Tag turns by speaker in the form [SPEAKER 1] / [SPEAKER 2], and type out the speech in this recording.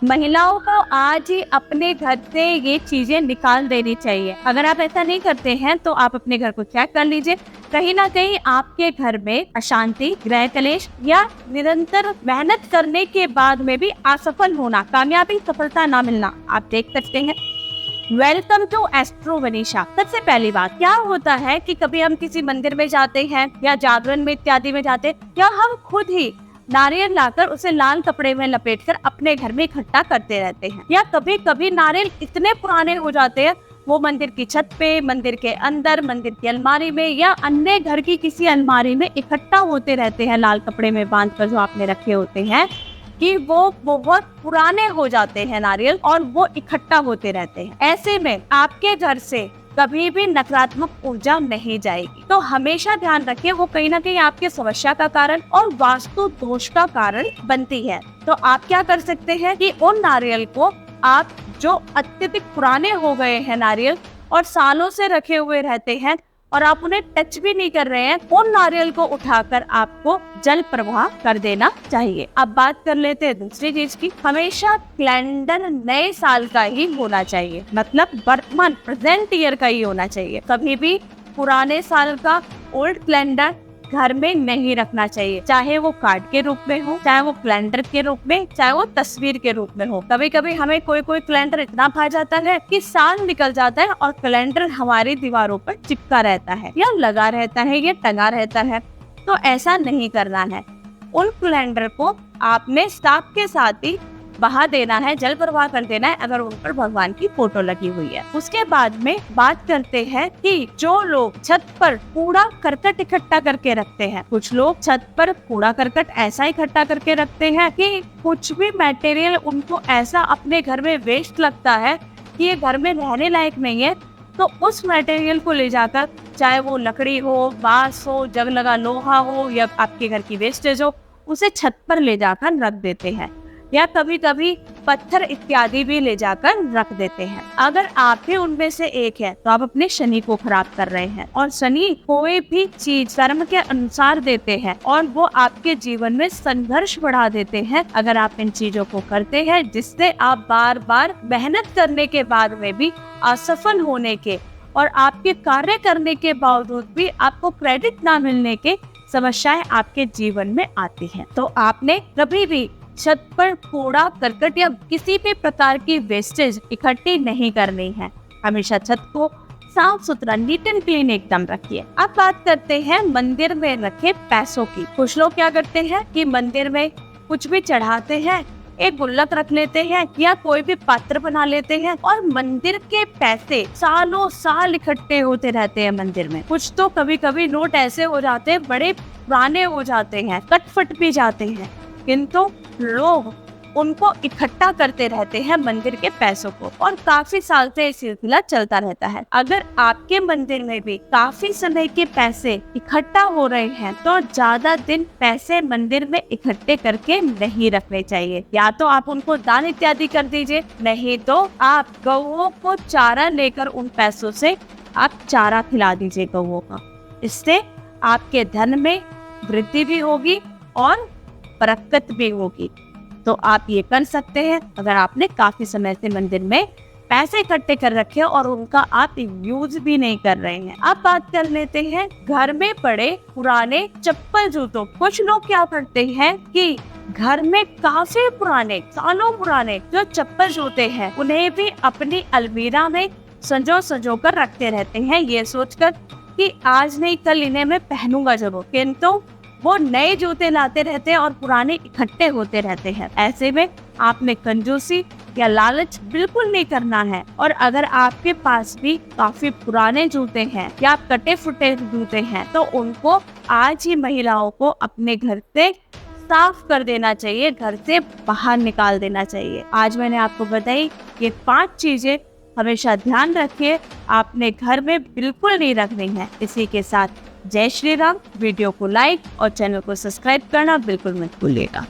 [SPEAKER 1] महिलाओं को आज ही अपने घर से ये चीजें निकाल देनी चाहिए। अगर आप ऐसा नहीं करते हैं तो आप अपने घर को चेक कर लीजिए। कहीं ना कहीं आपके घर में अशांति, गृह कलेश या निरंतर मेहनत करने के बाद में भी असफल होना, कामयाबी, सफलता ना मिलना आप देख सकते हैं। Welcome to astro Vanisha. सबसे पहली बात क्या होता है कि कभी हम किसी मंदिर में जाते हैं या जागरण में इत्यादि में जाते हैं, या हम खुद ही नारियल लाकर उसे लाल कपड़े में लपेटकर अपने घर में इकट्ठा करते रहते हैं। या कभी कभी नारियल इतने पुराने हो जाते हैं, वो मंदिर की छत पे, मंदिर के अंदर, मंदिर की अलमारी में या अन्य घर की किसी अलमारी में इकट्ठा होते रहते हैं, लाल कपड़े में बांधकर जो आपने रखे होते हैं, कि वो बहुत पुराने हो जाते हैं नारियल और वो इकट्ठा होते रहते हैं। ऐसे में आपके घर से कभी भी नकारात्मक ऊर्जा नहीं जाएगी। तो हमेशा ध्यान रखें, वो कहीं ना कहीं आपके समस्या का कारण और वास्तु दोष का कारण बनती है। तो आप क्या कर सकते हैं कि उन नारियल को आप जो अत्यधिक पुराने हो गए हैं नारियल और सालों से रखे हुए रहते हैं और आप उन्हें टच भी नहीं कर रहे हैं, उन नारियल को उठाकर आपको जल प्रवाह कर देना चाहिए। अब बात कर लेते हैं दूसरी चीज की। हमेशा कैलेंडर नए साल का ही होना चाहिए, मतलब वर्तमान प्रेजेंट ईयर का ही होना चाहिए। कभी भी पुराने साल का ओल्ड कैलेंडर घर में नहीं रखना चाहिए, चाहे वो कार्ड के रूप में हो, चाहे वो कैलेंडर के रूप में, चाहे वो तस्वीर के रूप में हो। कभी कभी हमें कोई कैलेंडर इतना भा जाता है कि साल निकल जाता है और कैलेंडर हमारी दीवारों पर चिपका रहता है या लगा रहता है या टंगा रहता है। तो ऐसा नहीं करना है। उन कैलेंडर को आपने साफ के साथ ही बहा देना है, जल प्रवाह कर देना है, अगर उन पर भगवान की फोटो लगी हुई है। उसके बाद में बात करते हैं कि जो लोग छत पर कूड़ा करकट इकट्ठा करके रखते हैं, कुछ लोग छत पर कूड़ा करकट ऐसा इकट्ठा करके रखते हैं कि कुछ भी मटेरियल उनको ऐसा अपने घर में वेस्ट लगता है कि ये घर में रहने लायक नहीं है, तो उस मटेरियल को ले जाकर, चाहे वो लकड़ी हो, बांस हो, जग लगा लोहा हो या आपके घर की वेस्टेज हो, उसे छत पर ले जाकर रख देते हैं। या कभी कभी पत्थर इत्यादि भी ले जाकर रख देते हैं। अगर आप भी उनमें से एक है तो आप अपने शनि को खराब कर रहे हैं। और शनि कोई भी चीज कर्म के अनुसार देते हैं और वो आपके जीवन में संघर्ष बढ़ा देते हैं अगर आप इन चीजों को करते हैं, जिससे आप बार बार मेहनत करने के बाद में भी असफल होने के और आपके कार्य करने के बावजूद भी आपको क्रेडिट ना मिलने के समस्याएं आपके जीवन में आती हैं। तो आपने कभी भी छत पर कूड़ा करकट या किसी भी प्रकार की वेस्टेज इकट्ठी नहीं करनी है। हमेशा छत को साफ सुथरा, नीट एंड क्लीन एकदम रखिए। अब बात करते हैं मंदिर में रखे पैसों की। कुछ लोग क्या करते हैं कि मंदिर में कुछ भी चढ़ाते हैं, एक गुल्लक रख लेते हैं या कोई भी पात्र बना लेते हैं और मंदिर के पैसे सालों साल इकट्ठे होते रहते हैं मंदिर में। कुछ तो कभी कभी नोट ऐसे हो जाते हैं, बड़े पुराने हो जाते हैं, कट फट भी जाते हैं, किंतु लोग उनको इकट्ठा करते रहते हैं मंदिर के पैसों को, और काफी साल से सिलसिला चलता रहता है। अगर आपके मंदिर में भी काफी समय के पैसे इकट्ठा हो रहे हैं तो ज्यादा दिन पैसे मंदिर में इकट्ठे करके नहीं रखने चाहिए। या तो आप उनको दान इत्यादि कर दीजिए, नहीं तो आप गौओं को चारा लेकर उन पैसों से आप चारा खिला दीजिए गौओं का। इससे आपके धन में वृद्धि भी होगी और बरकत भी होगी। तो आप ये कर सकते हैं अगर आपने काफी समय से मंदिर में पैसे इकट्ठे कर रखे और उनका आप यूज भी नहीं कर रहे हैं। अब बात कर लेते हैं घर में पड़े पुराने चप्पल जूतों। कुछ लोग क्या करते हैं कि घर में काफी पुराने, सालों पुराने जो चप्पल जूते हैं उन्हें भी अपनी अलमीरा में संजो कर रखते रहते हैं, ये सोचकर कि आज नहीं कल इन्हें मैं पहनूंगा जरूर, किंतु वो नए जूते लाते रहते हैं और पुराने इकट्ठे होते रहते हैं। ऐसे में आप में कंजूसी या लालच बिल्कुल नहीं करना है। और अगर आपके पास भी काफी पुराने जूते हैं या कटे फुटे जूते हैं तो उनको आज ही महिलाओं को अपने घर से साफ कर देना चाहिए, घर से बाहर निकाल देना चाहिए। आज मैंने आपको बताई ये 5 चीजें, हमेशा ध्यान रखिए, आपने घर में बिल्कुल नहीं रखनी है। इसी के साथ जय श्री राम। वीडियो को लाइक और चैनल को सब्सक्राइब करना बिल्कुल मत भूलिएगा।